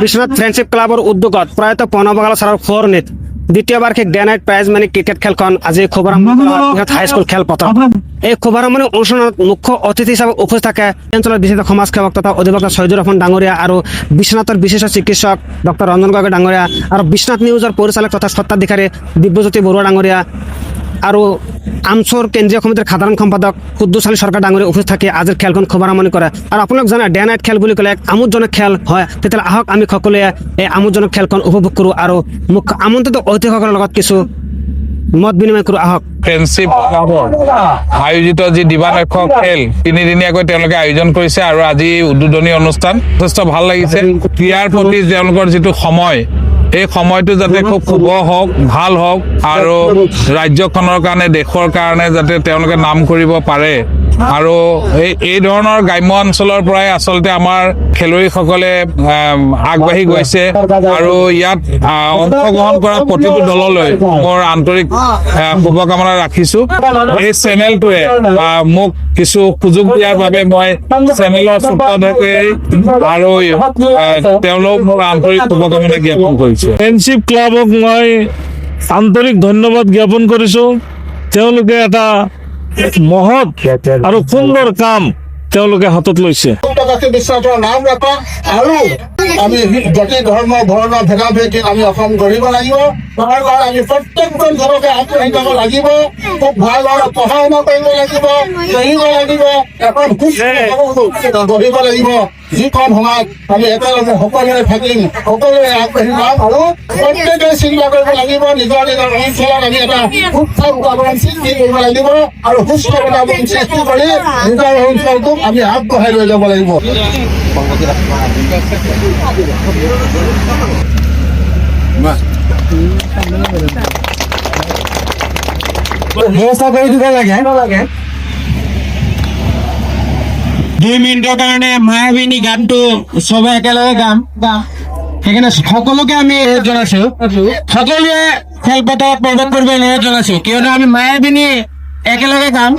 বিশ্বনাথ ফ্ৰেন্ডশিপ ক্লাবৰ উদ্যোগত প্ৰয়াত প্ৰণৱ ছাৰৰ ফৰনিত দ্বিতীয় বাৰ্ষিক day night prize money cricket খেলখন আজি শুভাৰম্ভ হাইস্কুল খেলপথাৰত। এই শুভাৰম্ভণি অনুষ্ঠানত মুখ্য অতিথি হিচাপে উপস্থিত থাকে অঞ্চলৰ বিশিষ্ট সমাজসেৱক তথা অধিবক্তা শহীদুৰ ৰহমান ডাঙৰীয়া আৰু বিশ্বনাথৰ বিশিষ্ট চিকিৎসক ডক্টৰ ৰঞ্জন গগৈ ডাঙৰীয়া আৰু বিশ্বনাথ নিউজৰ পৰিচালক তথা স্বত্বাধিকাৰী দিব্যজ্যোতি বৰুৱা ডাঙৰীয়া আৰু আমচোৰ কেন্দ্ৰীয় সমিতিৰ সাধাৰণ সম্পাদক খুদ্দুছ আলী চৰকাৰ ডাঙৰীয়া উপস্থিত থাকি আজিৰ খেলখন শুভাৰম্ভণি কৰে। আৰু আপোনালোক জানে ডে নাইট খেল বুলি ক'লে এক আমোদজনক খেল হয়। তেতিয়াহ'লে আহক আমি সকলোৱে এই আমোদজনক খেলখন উপভোগ কৰোঁ আৰু মুখ্য আমন্ত্ৰিত অতিথিসকলৰ লগত কিছু মত বিনিময় কৰোঁ। আহক। ফ্ৰেণ্ডশ্বিপ ক্লাবৰ আয়োজিত যি দিবানৈশ খেল তিনিদিনীয়াকৈ তেওঁলোকে আয়োজন কৰিছে আৰু আজি উদ্বোধনী অনুষ্ঠান যথেষ্ট ভাল লাগিছে। ক্ৰীড়াৰ প্ৰতি তেওঁলোকৰ যিটো সময়, এই সময়টো যাতে খুব শুভ হওক, ভাল হওক আৰু ৰাজ্যখনৰ কাৰণে দেশৰ কাৰণে যাতে তেওঁলোকে নাম কৰিব পাৰে। আৰু এই ধৰণৰ গ্ৰাম্য অঞ্চলৰ পৰাই আচলতে আমাৰ খেলুৱৈসকলে আগবাঢ়ি গৈছে আৰু ইয়াত অংশগ্ৰহণ কৰা প্ৰতিটো দললৈ মোৰ আন্তৰিক শুভকামনা ৰাখিছোঁ। এই চেনেলটোৱে মোক কিছু সুযোগ দিয়াৰ বাবে মই চেনেলৰ সূত্ৰধাৰী আৰু তেওঁলোক মোৰ আন্তৰিক শুভকামনা জ্ঞাপন কৰিছোঁ। ফ্ৰেণ্ডশ্বিপ ক্লাবক মই আন্তৰিক ধন্যবাদ জ্ঞাপন কৰিছোঁ। তেওঁলোকে এটা মহৎ আৰু সুন্দৰ কাম তেওঁলোকে হাতত লৈছে। বিশ্বাসৰ নাম ৰাখা আৰু আমি জাতি ধৰ্ম বৰ্ণ ভেদাভেদ আমি অসম গঢ়িব লাগিব। তাৰ কাৰণে আমি প্ৰত্যেকজন ঘৰকে আগবাঢ়ি যাব লাগিব। খুব ভালদৰে পঢ়া শুনা কৰিব লাগিব, পঢ়িব লাগিব, এখন গঢ়িব লাগিব। যিখন সমাজ আমি একেলগে সকলোৱে থাকিম, সকলোৱে আগবাঢ়ি যাম আৰু প্ৰত্যেকে চিন্তা কৰিব লাগিব নিজৰ নিজৰ অঞ্চলত আমি এটা সুস্থ বাতাবৰণ সৃষ্টি কৰিব লাগিব আৰু সুস্থ বাতাবৰণ সৃষ্টি কৰি নিজৰ অঞ্চলটোক আমি আগবঢ়াই লৈ যাব লাগিব। ব্যৱস্থা কৰি দিব লাগে। 2 মিনিটৰ কাৰণে মায়াবিনী গানটো চবে একেলগে গাম। সেইকাৰণে সকলোকে আমি জনাইছো, সকলোৱে খেলপথাৰত প্ৰৱেশ কৰিব অনুৰোধ জনাইছো, কিয়নো আমি মায়াবিনী একেলগে গাম।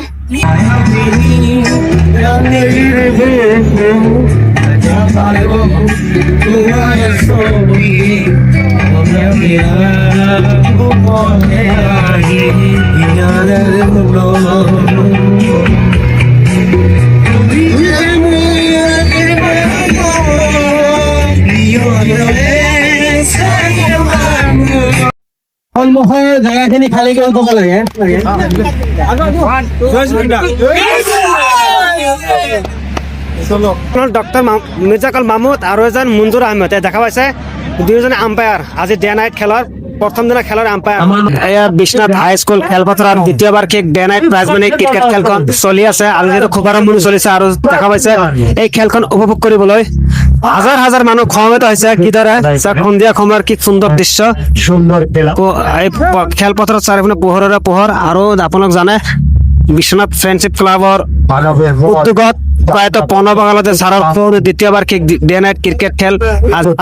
সন্মুখৰ জেগাখিনি খালী কৰি থব লাগে। ডক্টৰ মিৰ্জাকুল মাহমুদ আৰু এজন মঞ্জুৰ আহমেদ দেখা পাইছে, দুয়োজনে আম্পায়াৰ আজি ডে নাইট খেলৰ প্ৰথম দিনা খেলৰ আম্পায়াৰ। এয়া বিশ্বনাথ হাইস্কুল খেলপথাৰত দ্বিতীয় বাৰ্ষিক day night prize money cricket খেলখন চলি আছে আৰু যিহেতু শুভাৰম্ভণি চলিছে আৰু দেখা পাইছে এই খেলখন উপভোগ কৰিবলৈ হাজাৰ হাজাৰ মানুহ সমবেত হৈছে। কিদৰে সন্ধিয়া সময়ৰ কি সুন্দৰ দৃশ্য, এই খেলপথাৰত চাৰিওফালে পোহৰেৰে পোহৰ। আৰু আপোনালোক জানে বিশ্বনাথ ফ্ৰেণ্ডশ্বিপ ক্লাবৰ উদ্যোগত প্ৰয়াত প্ৰণৱ ছাৰৰ দ্বিতীয় বাৰ্ষিক ডে নাইট ক্ৰিকেট খেল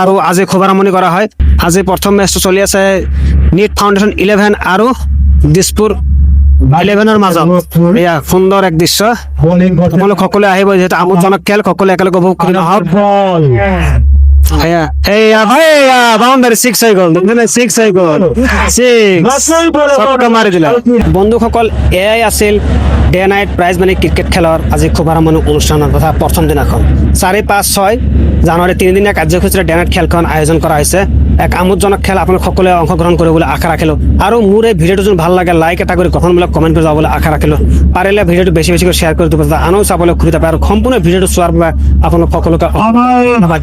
আৰু আজি শুভাৰম্ভণি কৰা হয়। আজি প্ৰথম মেচটো চলি আছে নিট ফাউণ্ডেশ্যন 11 আৰু দিছপুৰ 11ৰ মাজত। এয়া সুন্দৰ এক দৃশ্য, তোমালোক সকলোৱে আহিব, যিহেতু আমোদজনক খেল, সকলোৱে একেলগে উপভোগ কৰি আহক। বাউণ্ডাৰী 6 হৈ গ'ল, 6 হৈ গ'ল, 6 মাৰি দিলে। বন্ধুসকল, এয়াই আছিল day night prize money cricket খেলৰ আজি শুভাৰম্ভণি অনুষ্ঠানৰ তথা প্ৰথম দিনাখন 4, 5, 6 জানুৱাৰী তিনিদিনীয়া কাৰ্যসূচীৰে ডে নাইট খেলখন আয়োজন কৰা হৈছে। এক আমোদজনক খেল, আপোনালোক সকলোৱে অংশগ্ৰহণ কৰিবলৈ আশা ৰাখিলোঁ। আৰু মোৰ এই ভিডিঅ'টো যদি ভাল লাগে লাইক এটা কৰি গঠনমূলক কমেণ্ট কৰি যাবলৈ আশা ৰাখিলোঁ। পাৰিলে ভিডিঅ'টো বেছি বেছিকৈ শ্বেয়াৰ কৰি দিব, আনও চাবলৈ সুবিধা পায়। আৰু সম্পূৰ্ণ ভিডিঅ'টো চোৱাৰ বাবে আপোনালোক সকলোকে ধন্যবাদ।